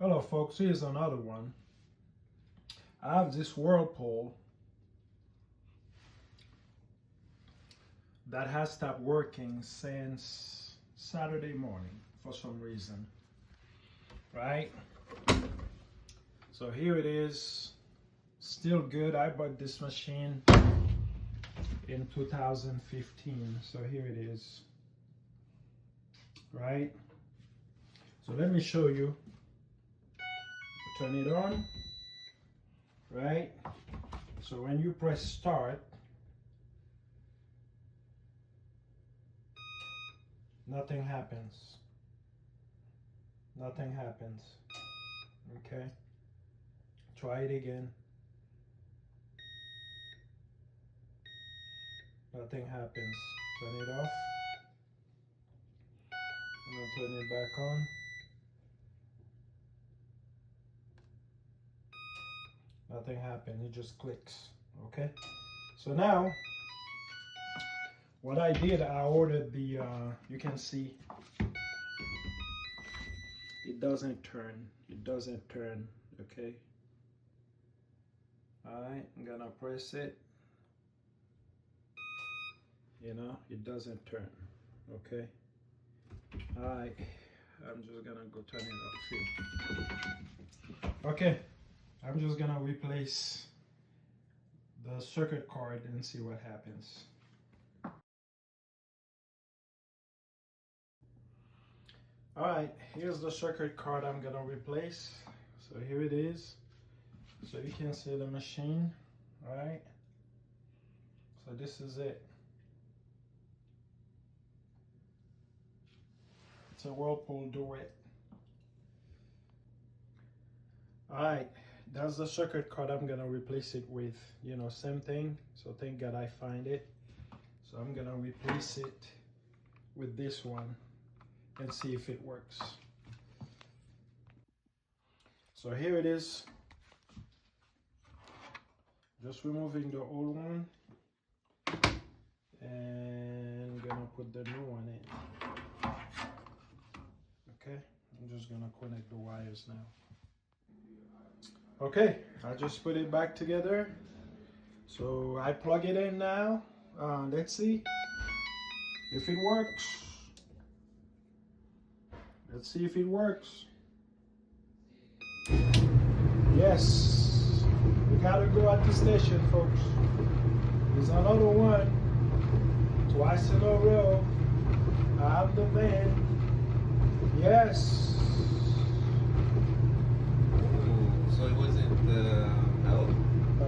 Hello folks, here's another one. I have this Whirlpool that has stopped working since Saturday morning for some reason, right? So here it is, still good. I bought this machine in 2015, so here it is, right? So let me show you. Turn it on, right? So when you press start, nothing happens. Nothing happens. Okay? Try it again. Nothing happens. Turn it off. And then turn it back on. Nothing happened, it just clicks. Okay, so now what I did, I ordered the you can see it doesn't turn. Okay, all right, I'm gonna press it. You know, it doesn't turn. Okay, all right, I'm just gonna go turn it off here. Okay, I'm just gonna replace the circuit card and see what happens. Alright, here's the circuit card I'm gonna replace. So here it is. So you can see the machine, alright? So this is it. It's a Whirlpool Duet. Alright, that's the circuit card I'm gonna replace it with. You know, same thing. So thank God I find it. So I'm gonna replace it with this one and see if it works. So here it is. Just removing the old one and gonna put the new one in. Okay, I'm just gonna connect the wires now. Okay, I just put it back together. So I plug it in now. Let's see if it works. Let's see if it works. Yes, we gotta go at the station, folks. There's another one. Twice in a row. I'm the man. Yes. So it wasn't the belt?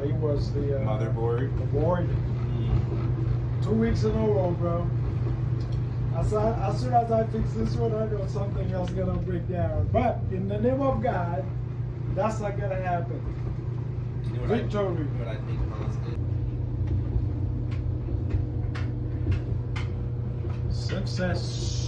It was the motherboard. The board. 2 weeks in a row, bro. As soon as I fix this one, I know something else gonna break down. But in the name of God, that's not gonna happen. You know Victory. What I think constant. Success.